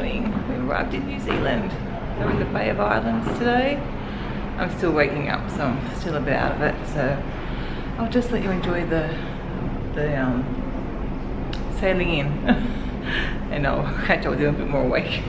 morning. We arrived in New Zealand. So we're in the Bay of Islands today. I'm still waking up, so I'm still a bit out of it. So I'll just let you enjoy the sailing in, and I'll catch up with you a bit more awake.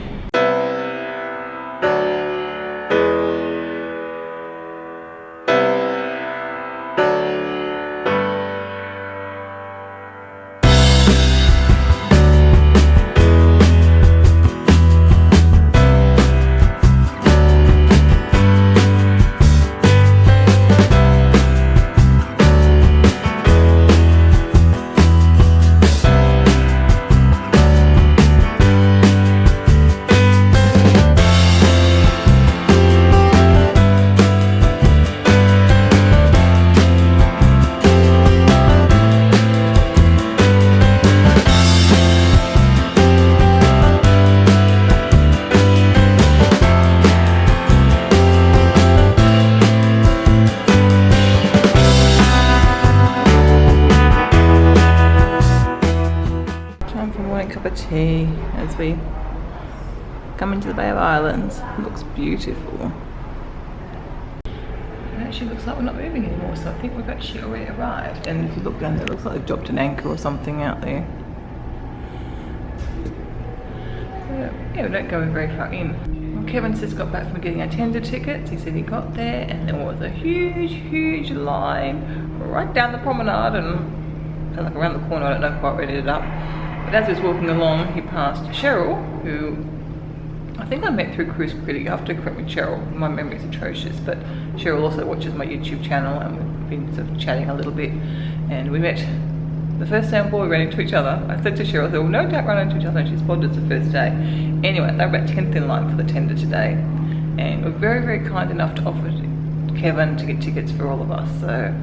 Cup of tea as we come into the Bay of Islands. It looks beautiful. It actually looks like we're not moving anymore, so I think we've actually already arrived. And if you look down there, it looks like they've dropped an anchor or something out there. So, yeah, we don't go very far in. Well, Kevin's just got back from getting our tender tickets. He said he got there and there was a huge line right down the promenade and like around the corner. I don't know quite where it ended up. But as he was walking along, he passed Cheryl, who I think I met through Cruise Critic. You have to correct me, Cheryl. My memory is atrocious, but Cheryl also watches my YouTube channel, and we've been sort of chatting a little bit. And we met the first day on board. We ran into each other. I said to Cheryl, "Well, no doubt run into each other." And she spotted us the first day. Anyway, they were about 10th in line for the tender today, and were very kind enough to offer Kevin to get tickets for all of us. So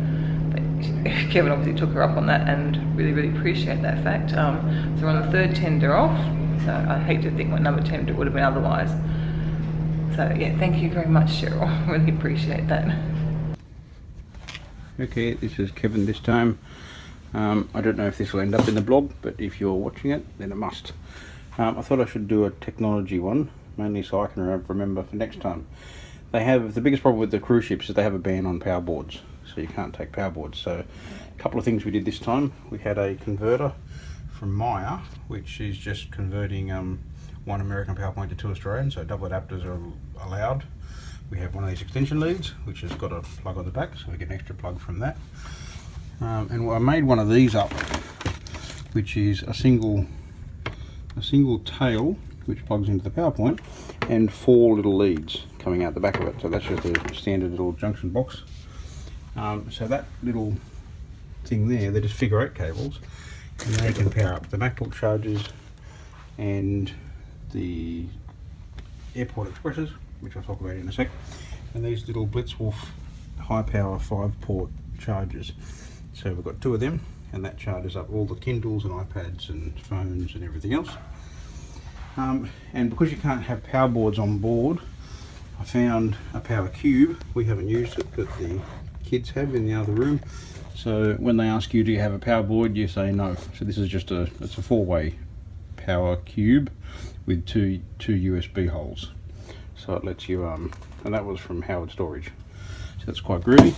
Kevin obviously took her up on that, and really appreciate that fact. So we're on the third tender off, so I hate to think what number tender would have been otherwise. So yeah, thank you very much, Cheryl. Really appreciate that. Okay, this is Kevin this time. I don't know if this will end up in the blog, but if you're watching it, then it must. I thought I should do a technology one, mainly so I can remember for next time. They have, the biggest problem with the cruise ships is they have a ban on power boards. So you can't take power boards. So a couple of things we did this time. We had a converter from Maya, which is just converting one American PowerPoint to 2 Australian, so double adapters are allowed. We have one of these extension leads, which has got a plug on the back, so we get an extra plug from that. And I made one of these up, which is a single tail, which plugs into the PowerPoint, and 4 little leads coming out the back of it. So that's just a standard little junction box. So that little thing there, they're just figure 8 cables, and they can power up the MacBook chargers and the Airport Expresses, which I'll talk about in a sec, and these little Blitzwolf high power 5-port chargers. So we've got 2 of them, and that charges up all the Kindles and iPads and phones and everything else. And because you can't have power boards on board, I found a power cube. We haven't used it, but the kids have in the other room. So when they ask you, do you have a power board, you say no. So this is just it's a 4-way power cube with two USB holes. So it lets you and that was from Howard Storage. So that's quite groovy.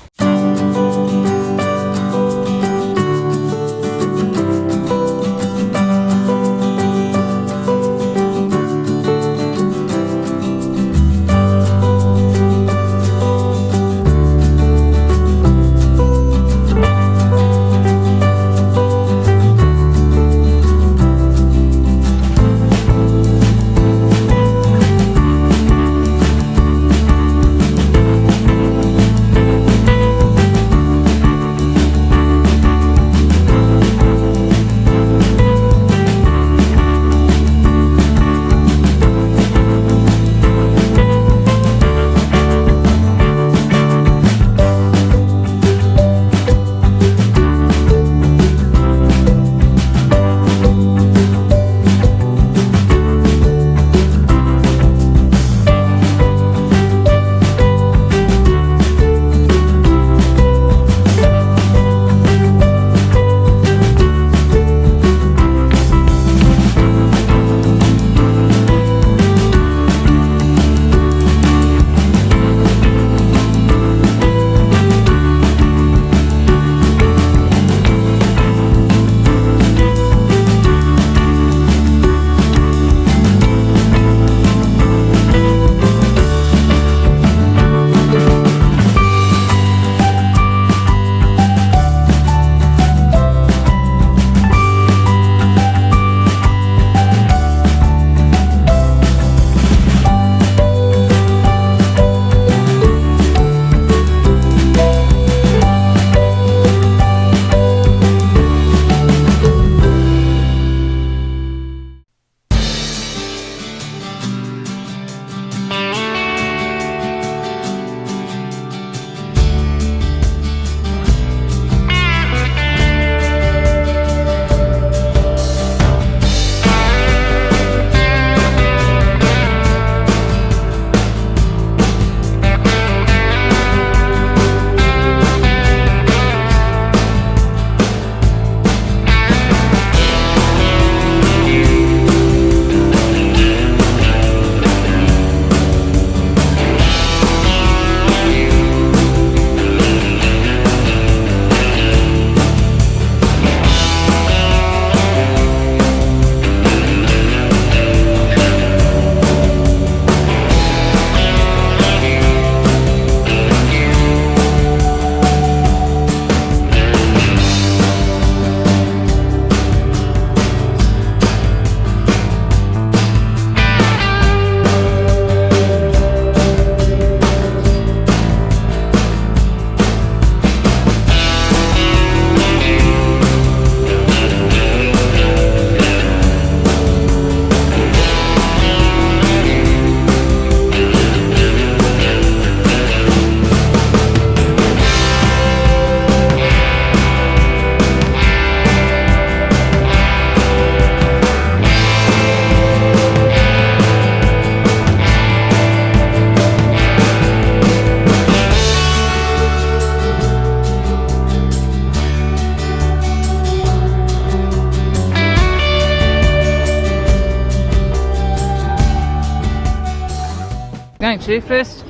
something to do. First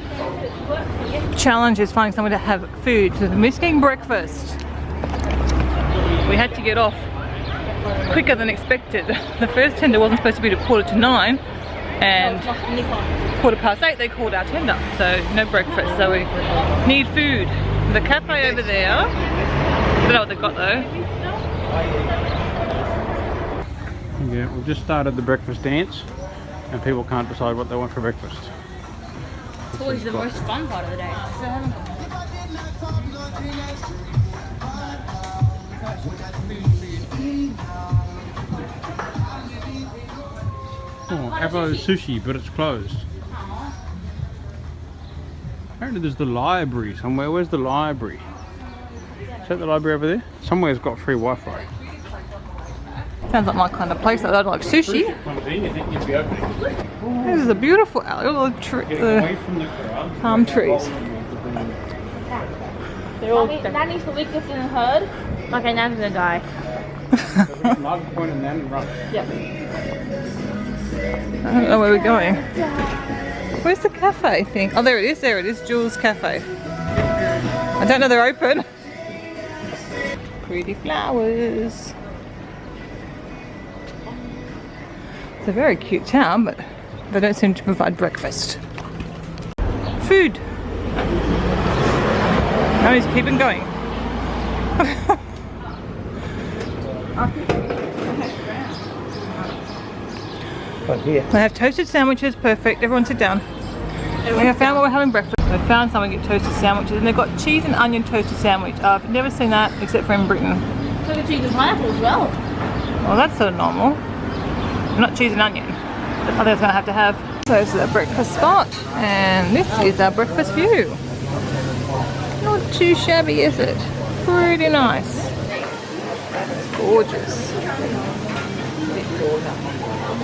challenge is finding somewhere to have food. So we're getting breakfast. We had to get off quicker than expected. The first tender wasn't supposed to be to 8:45, and 8:15 they called our tender, so no breakfast. So we need food. The cafe over there, I don't know what they've got though. Yeah, we've just started the breakfast dance and people can't decide what they want for breakfast. It's always the most fun part of the day. Oh, Avo Sushi, but it's closed. Apparently there's the library somewhere. Where's the library? Is that the library over there? Somewhere's got free Wi-Fi. Sounds like my kind of place. I'd like sushi. This is a beautiful alley. All the palm trees. They're all Nanny's the weakest in the herd. Okay, Nan's gonna die. Yep. I don't know where we're going. Where's the cafe thing? Oh, there it is. There it is. Jules Cafe. I don't know they're open. Pretty flowers. It's a very cute town, but they don't seem to provide breakfast. Food. Now he's keeping going. They have toasted sandwiches, perfect. Everyone sit down. We have found where we're having breakfast. I found someone get toasted sandwiches, and they've got cheese and onion toasted sandwich. I've never seen that except for in Britain. Look at cheese and pineapple as well. Well, that's sort of normal. Not cheese and onion. I think it's going to have. So this is our breakfast spot, and this is our breakfast view. Not too shabby, is it? Pretty nice. It's gorgeous.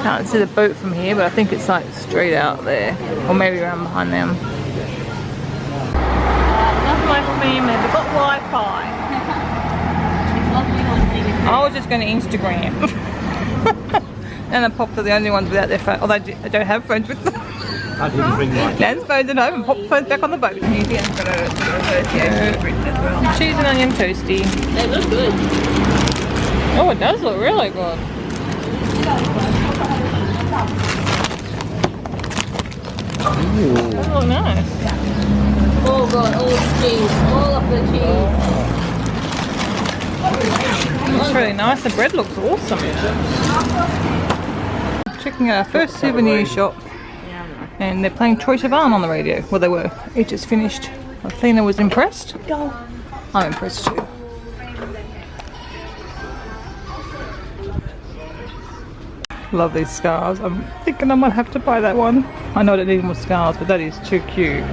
Can't see the boat from here, but I think it's like straight out there, or maybe around behind them. That's my family. They've got Wi-Fi. I was just going to Instagram. And the Pops are the only ones without their phone. Although I don't have phones with them. I didn't bring mine. Nan's phone's at home and Pop's phone's back on the boat. Cheese and onion toasty. They look good. Oh, it does look really good. Oh, nice. Oh god, all the cheese. All of the cheese. It's really nice. The bread looks awesome. Checking out our first souvenir shop, and they're playing Troye Sivan on the radio. Well, they were. It just finished. Athena was impressed. I'm impressed too. Love these scarves. I'm thinking I might have to buy that one. I know I don't need more scarves, but that is too cute.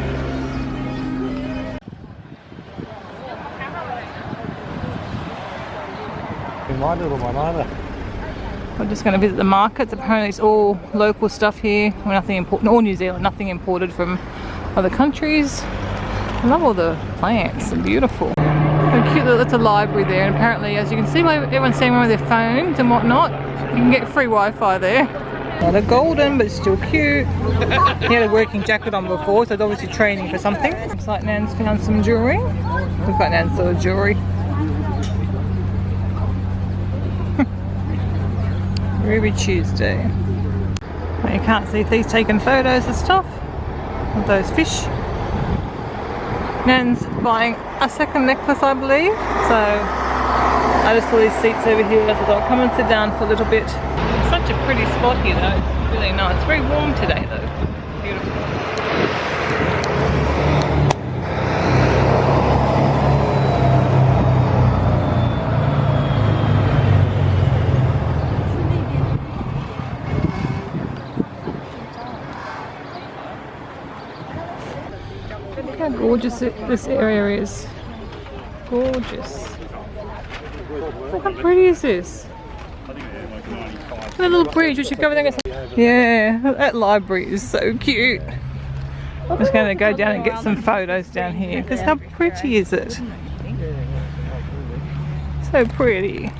My little one either. I'm just going to visit the markets. Apparently it's all local stuff here. Well, nothing important, or New Zealand, nothing imported from other countries. I love all the plants, they're beautiful. So cute that it's a library there, and apparently, as you can see by everyone's standing around with their phones and whatnot, you can get free Wi-Fi there. Well, they're golden, but still cute. He had a working jacket on before, so it's obviously training for something. Looks like Nan's found some jewellery. We've got Nan's sort of jewellery. Ruby Tuesday. Well, you can't see if he's taking photos of stuff of those fish. Nan's buying a second necklace, I believe. So I just saw these seats over here. I thought I'll come and sit down for a little bit. It's such a pretty spot here though. It's really nice. It's very warm today though. Beautiful. Look how gorgeous this area is. Gorgeous. How pretty is this? A little bridge, we should go over there and get some. Yeah, that library is so cute. I'm just going to go down and get some photos down here, because how pretty is it? So pretty.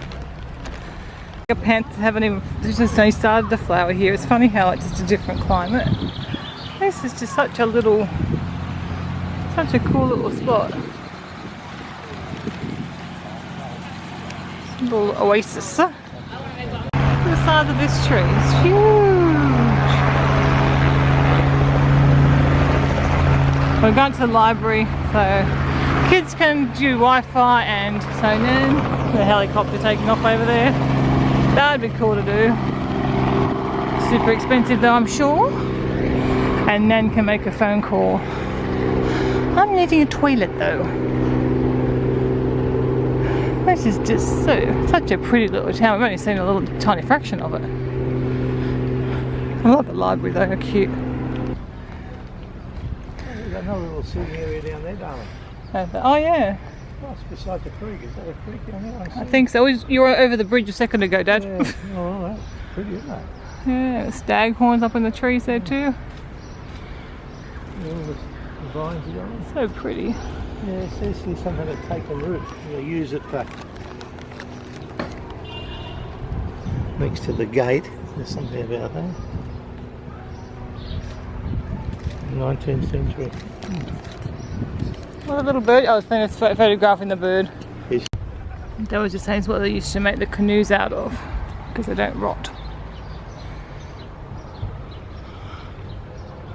Your pants haven't even, just only started to flower here. It's funny how it's just a different climate. This is just such a cool little spot. Little oasis. Look at the size of this tree. It's huge. We're going to the library, so kids can do Wi-Fi and so then the helicopter taking off over there. That'd be cool to do. Super expensive though, I'm sure. And Nan can make a phone call. I'm needing a toilet though. This is just such a pretty little town. We've only seen a little tiny fraction of it. I love the library though, how cute. There's another little sitting area down there, darling. Oh yeah. Oh, it's beside the creek. Is that a creek down there? I think so. You were over the bridge a second ago, Dad. Yeah. Oh, that's pretty, isn't it? Yeah, staghorns up in the trees there too. All the vines are on. So pretty. Yeah, it says here something to take the root. They use it for next to the gate. There's something about that. 19th century. What a little bird. I was photographing the bird. Yes. That was just saying it's what they used to make the canoes out of because they don't rot.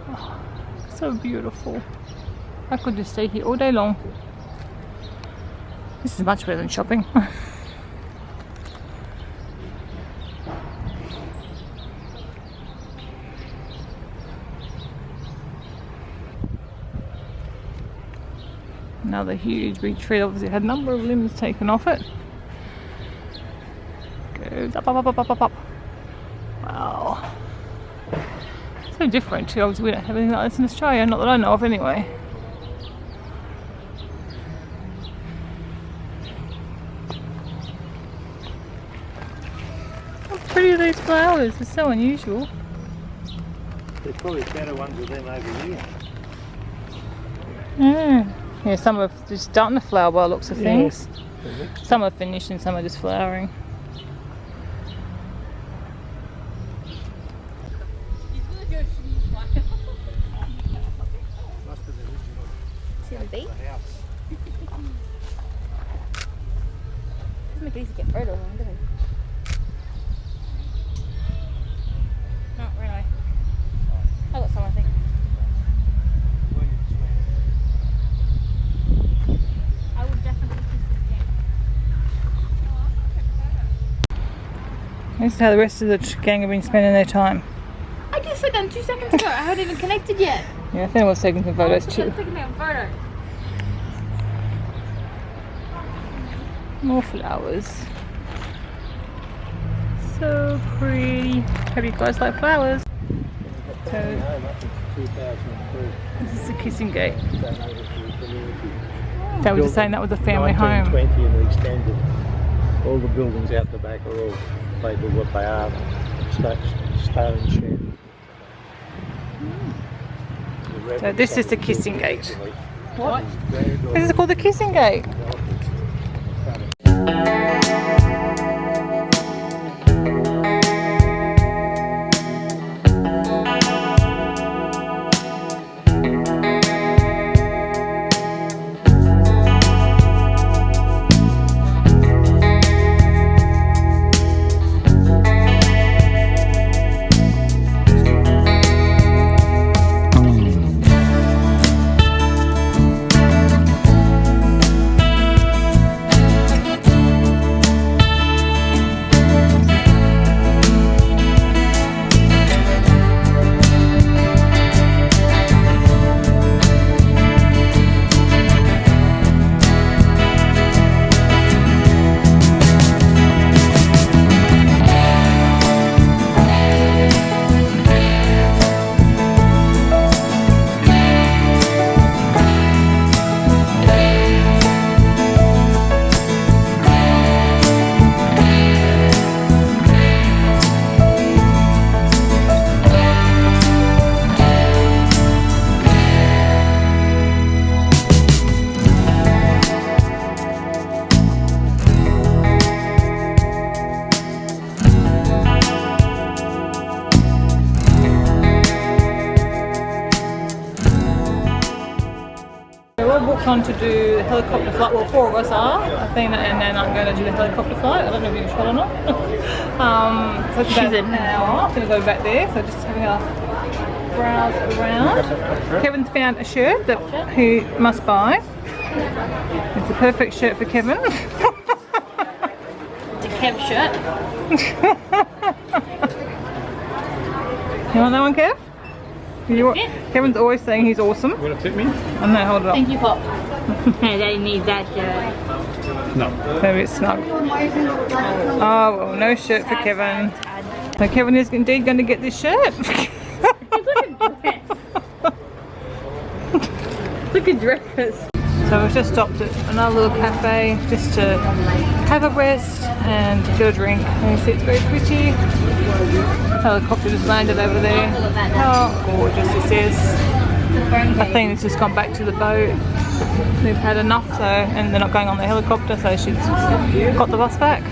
Oh, so beautiful. I could just stay here all day long. This is much better than shopping. Another huge big tree, obviously had a number of limbs taken off it. Goes up, up, up, up, up, up. Wow. So different too, obviously we don't have anything like this in Australia, not that I know of anyway. How pretty are these flowers, they're so unusual. There's probably better ones of them over here. Yeah. Yeah, some are just starting to flower by the looks of things. Yeah. Some are finished and some are just flowering. See the beach? Doesn't make it easy to get photos on, does it? Not really. I got some, I think. I would definitely kiss this game. This is how the rest of the gang have been spending their time. I just said them 2 seconds ago. I haven't even connected yet. Yeah, I think I was taking some photos too. Taking me on photo. More flowers. So pretty. Hope you guys like flowers. So, this is the kissing gate. They were just saying that was a family home. 1920 and we extended. All the buildings out the back are all labelled what they are. Stone shed. So this is the kissing gate. What? This is called the kissing gate. booked on to do the helicopter flight. Well, 4 of us are, Athena, and then I'm going to do the helicopter flight. I don't know if you're shot or not. So it's about an hour. I'm going to go back there. So just having a browse around. Kevin's found a shirt that he must buy. It's a perfect shirt for Kevin. It's a Kev shirt. You want that one, Kev? Kevin's always saying he's awesome. Will it fit me? I know, hold it up. Thank you, Pop. They need that shirt. No. Maybe it's snug. Oh, well, no shirt for Kevin. So Kevin is indeed going to get this shirt. Look at dress. So we've just stopped at another little cafe just to have a rest and get a drink. And you see it's very pretty. Helicopter just landed over there. How gorgeous this is. I think it's just gone back to the boat. They've had enough, so, and they're not going on the helicopter, so she's got the bus back.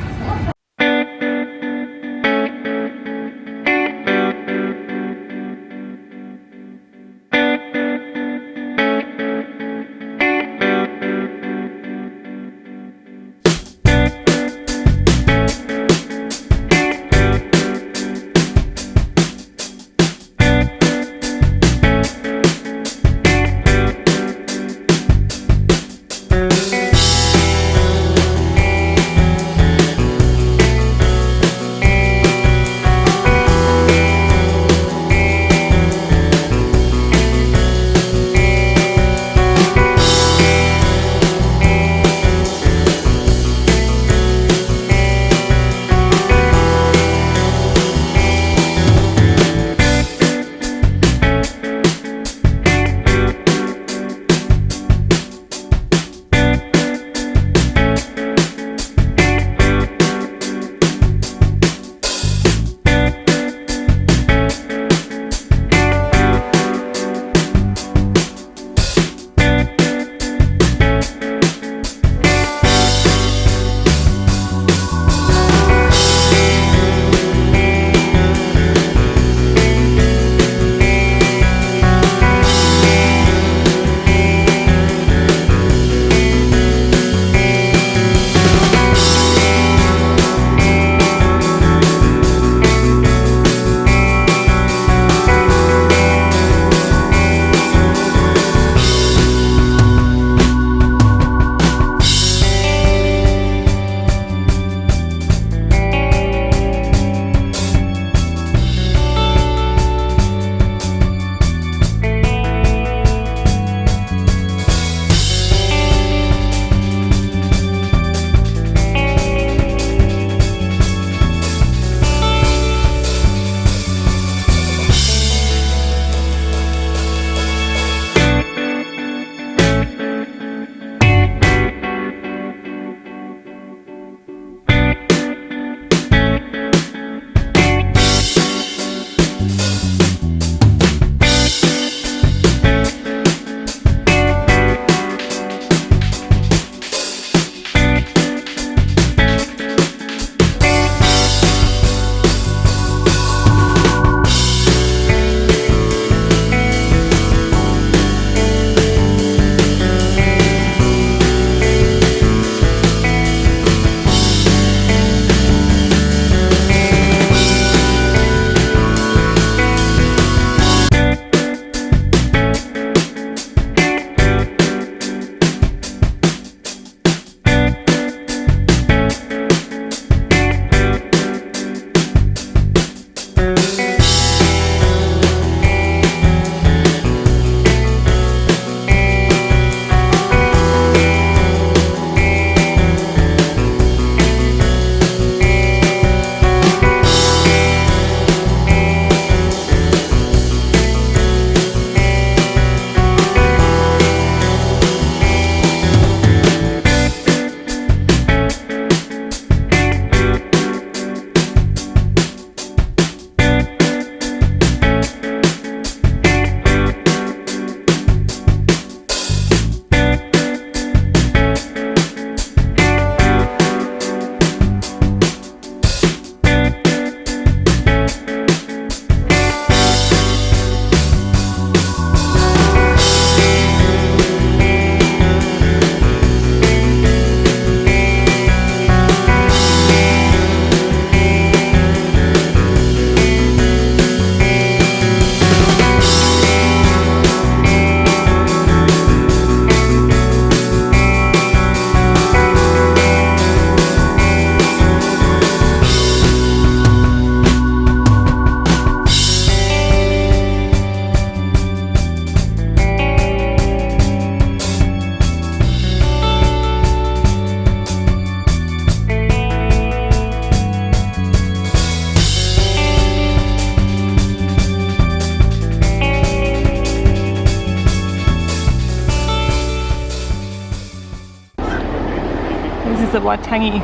the Waitangi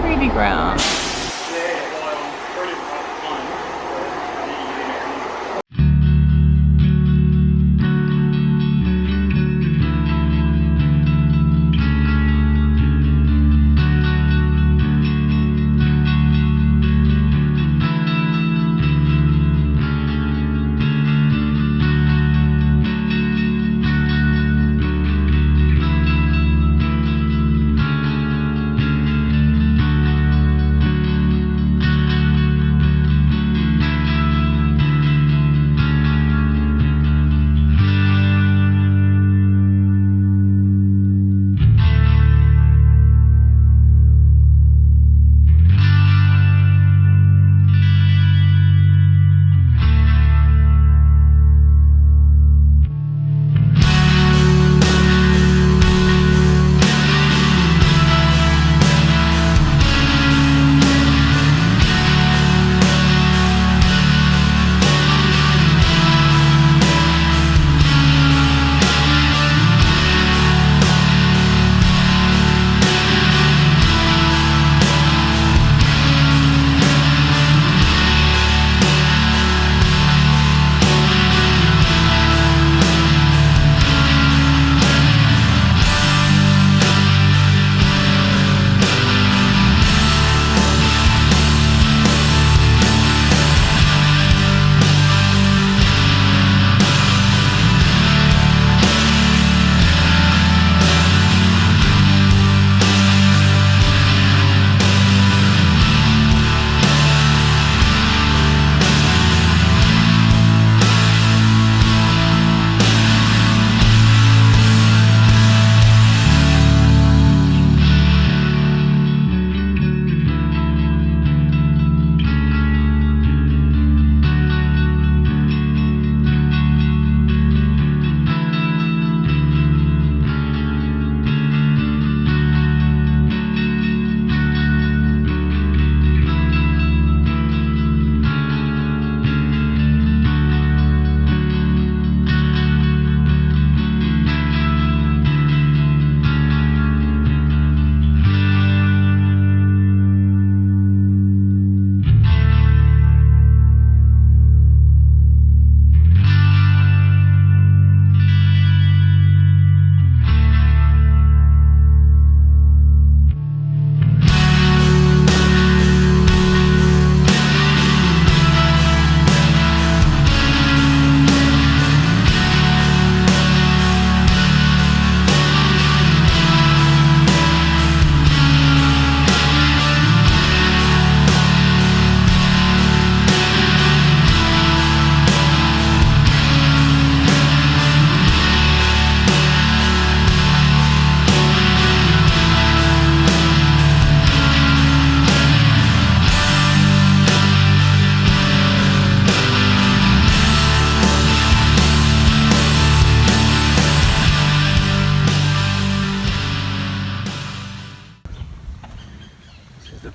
treaty ground.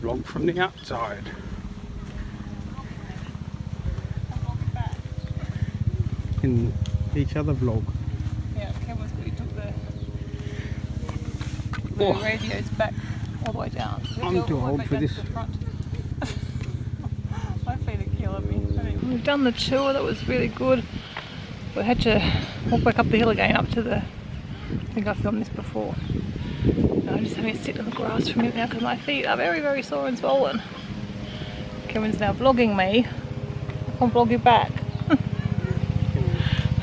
vlog from the outside. In each other vlog. Yeah, cameras, we took the radios back all the way down. I'm too old for this. My feet are killing me. Anyway, we've done the tour, that was really good. We had to walk back up the hill again up to the, I think I filmed this before. I'm just having to sit on the grass for a minute now because my feet are very, very sore and swollen. Kevin's now vlogging me. I can't vlog you back.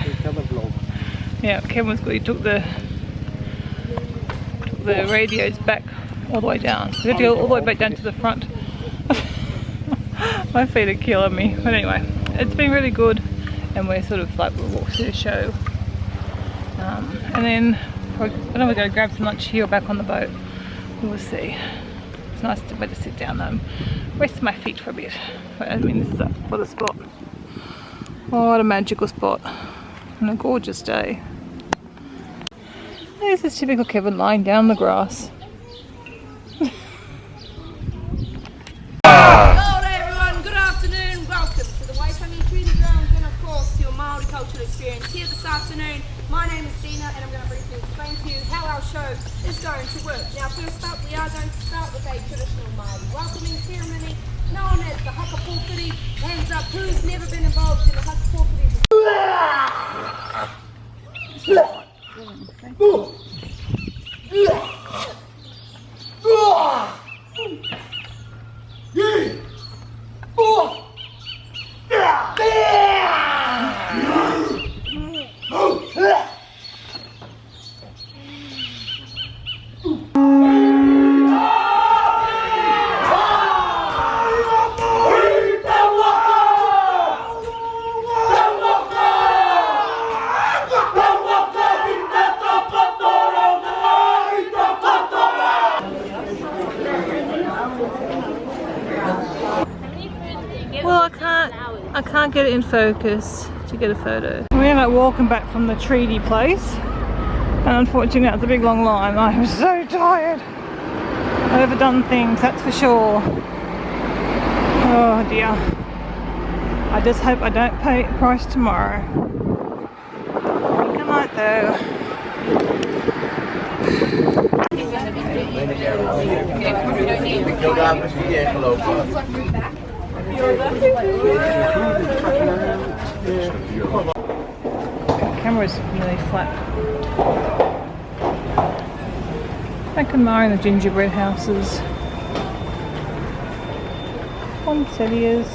Each other vlog. Yeah, Kevin's good. He took the radios back all the way down. We had to go all the way back down to the front. My feet are killing me. But anyway, it's been really good, and we're sort of like, we'll walk through the show. And then I don't know, we're going to grab some lunch here or back on the boat. We'll see. It's nice to be able to sit down though, rest my feet for a bit. But I mean, this is what a spot. Oh, what a magical spot. And a gorgeous day. This is typical Kevin lying down the grass. Hello there everyone, good afternoon, welcome to the Waitangi Treaty Grounds and of course your Māori cultural experience here this afternoon My name is Dina and I'm going to briefly explain to you how our show is going to work. Now first up, we are going to start with a traditional Māori welcoming ceremony known as the Hakapōwhiri. Hands up, who's never been involved in the Hakapōwhiri Well, I can't get it in focus to get a photo. We're like walking back from the treaty place, and unfortunately that's a big long line. I am so tired. Overdone things, that's for sure. Oh dear. I just hope I don't pay the price tomorrow. I think I might though. The camera's nearly flat. Back in Mara in the gingerbread houses. Poinsettias.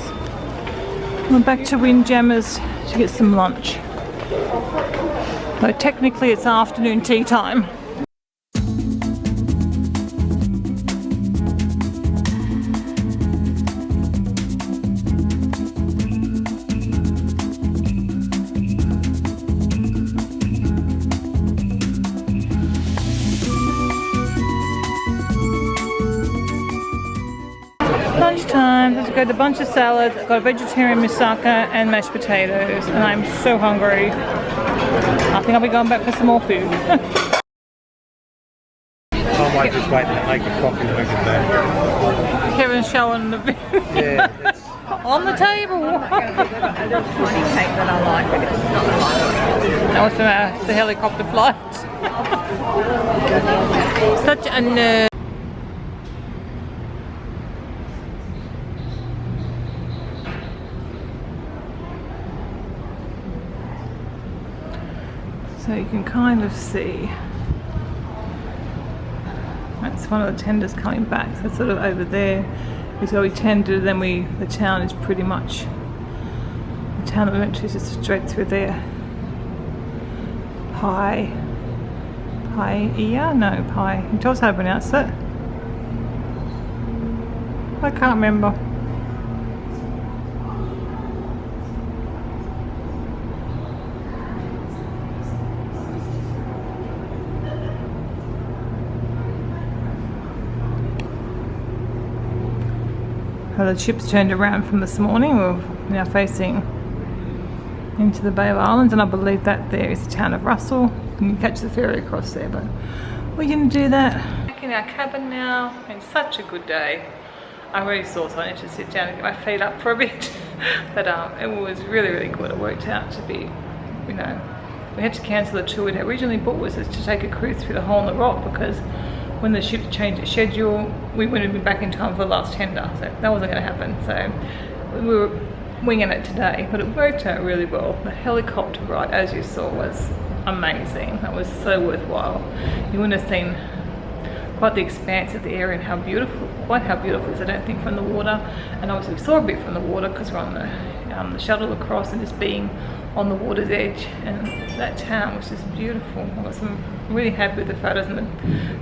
We're back to Windjammers to get some lunch. Though technically it's afternoon tea time. Lunchtime, let's go to a bunch of salads. I've got a vegetarian moussaka and mashed potatoes, and I'm so hungry. I think I'll be going back for some more food. I might just wait and make a coffee and we can do. Kevin's showing the view. Yeah, On the table. Tiny cake that I like, but it's not like That was from the helicopter flight. Such a nerd. So you can kind of see that's one of the tenders coming back. So it's sort of over there is where we tendered, then the town is pretty much, the town that we went to is just straight through there. Pai. You tell us how to pronounce it. I can't remember. The ships turned around from this morning. We're now facing into the Bay of Islands, and I believe that there is the town of Russell. You can catch the ferry across there, but we're going to do that. Back in our cabin now. It's such a good day. I really thought I needed to sit down and get my feet up for a bit, but it was really, really good. It worked out to be, you know, we had to cancel the tour we'd originally booked, was to take a cruise through the Hole in the Rock, because when the ship changed its schedule, we wouldn't be back in time for the last tender, so that wasn't going to happen. So we were winging it today, but it worked out really well. The helicopter ride, as you saw, was amazing. That was so worthwhile. You wouldn't have seen quite the expanse of the area and how beautiful it is, I don't think, from the water. And obviously we saw a bit from the water because we're on the shuttle across, and just being on the water's edge, and that town was just beautiful. I'm really happy with the photos, and the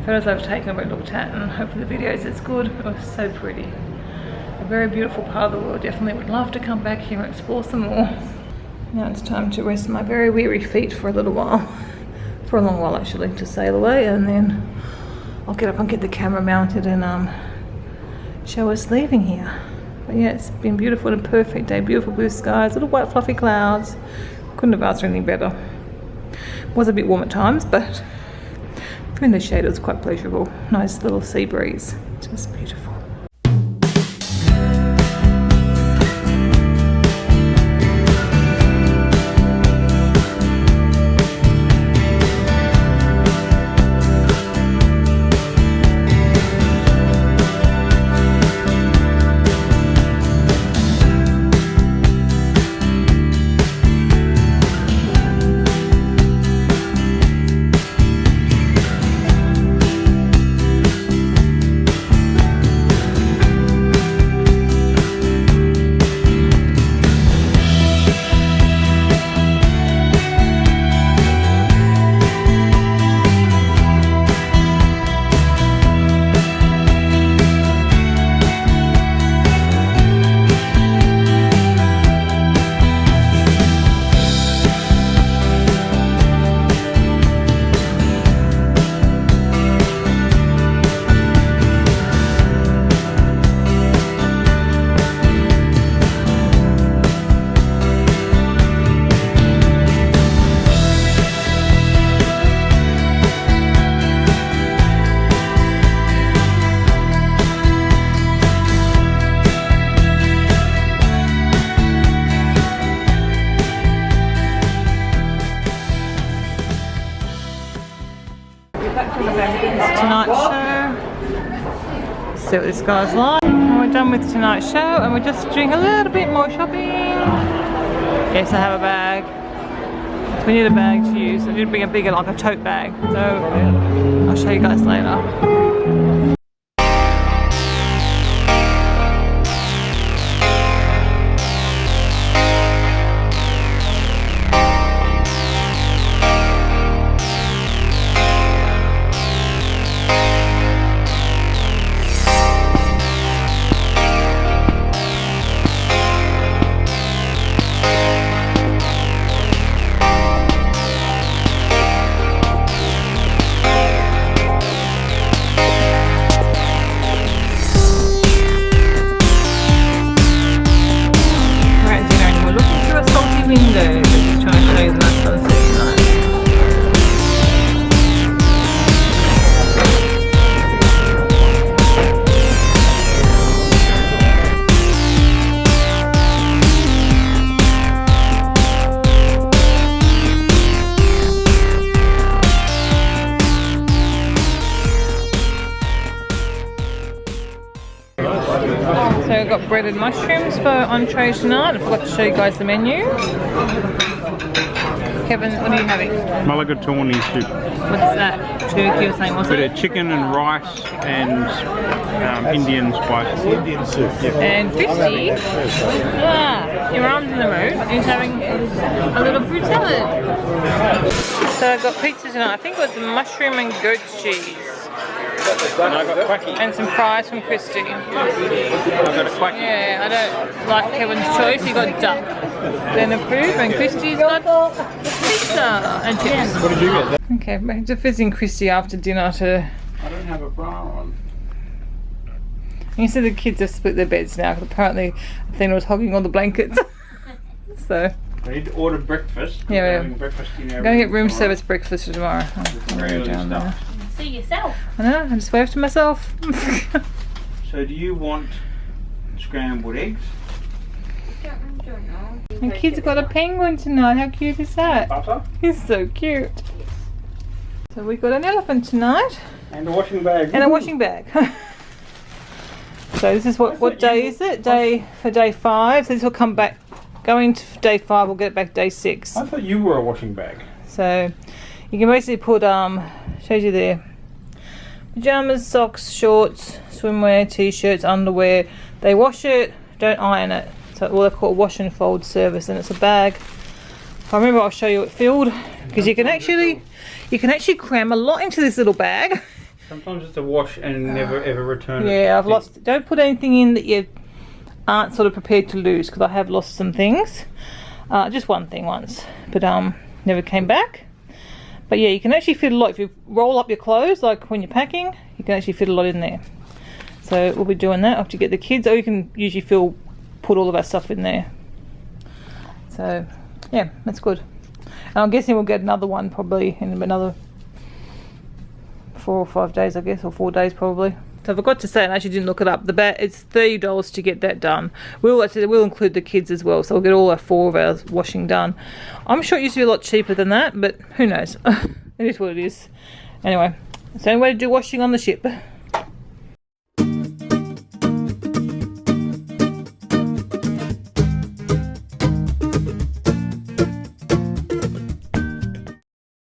photos I've taken I've looked at, and hopefully the videos it's good. It was so pretty. A very beautiful part of the world. Definitely would love to come back here and explore some more. Now it's time to rest my very weary feet for a little while. For a long while actually, to sail away, and then I'll get up and get the camera mounted and show us leaving here. But yeah, it's been beautiful and a perfect day. Beautiful blue skies, little white fluffy clouds. Couldn't have asked for anything better. Was a bit warm at times, but in the shade it was quite pleasurable. Nice little sea breeze, just beautiful. Tonight Show. See what this guy's like. And we're done with Tonight Show and we're just doing a little bit more shopping. Yes, I have a bag. So we need a bag to use. I need to bring a bigger, like a tote bag. So I'll show you guys later. So we've got breaded mushrooms for entree tonight. I forgot to show you guys the menu. Kevin, what are you having? Mulligatawny soup. What's that? Turkey or something, was Bit it? of chicken and rice and Indian spices. Indian soup, yeah. And Christy, your arm's in the road, is having a little fruit salad. So I've got pizza tonight. I think it was mushroom and goat cheese. And I got quacky. And some fries from Christy. I got a quacky. Yeah, I don't like Kevin's choice. He got duck. Then approved, and Christy's got pizza and chips. What did you get? Okay, back to visiting Christy after dinner to. I don't have a bra on. You said the kids have split their beds now because apparently Athena was hogging all the blankets. So. I need to order breakfast. Yeah, We're yeah. having breakfast in our I'm going to get room tomorrow. service breakfast for tomorrow. I'm Really down there. stuff. See yourself. I know, I just waved to myself. So do you want scrambled eggs? My kids got a penguin tonight. How cute is that? Butter? He's so cute. So we got an elephant tonight And a washing bag. and a washing bag. So this is what day is it? Day 5. So this will come back. Going to day 5, we'll get it back day 6. I thought you were a washing bag. So you can basically put shows you there, pajamas, socks, shorts, swimwear, t-shirts, underwear. They wash it, don't iron it. So what they call a wash and fold service, and it's a bag. If I remember, I'll show you it filled because you can actually cram a lot into this little bag. Sometimes it's a wash and never ever return it. Yeah, I've lost. Don't put anything in that you aren't sort of prepared to lose, because I have lost some things. Just one thing once, but never came back. But yeah, you can actually fit a lot if you roll up your clothes, like when you're packing. You can actually fit a lot in there. So we'll be doing that after you get the kids, or you can usually put all of our stuff in there. So yeah, that's good. And I'm guessing we'll get another one probably in another 4 or 5 days, I guess, or 4 days probably. So I forgot to say, and I actually didn't look it up, it's $30 to get that done. We'll include the kids as well, so we'll get all 4 of our washing done. I'm sure it used to be a lot cheaper than that, but who knows. It is what it is. Anyway, it's the only way to do washing on the ship.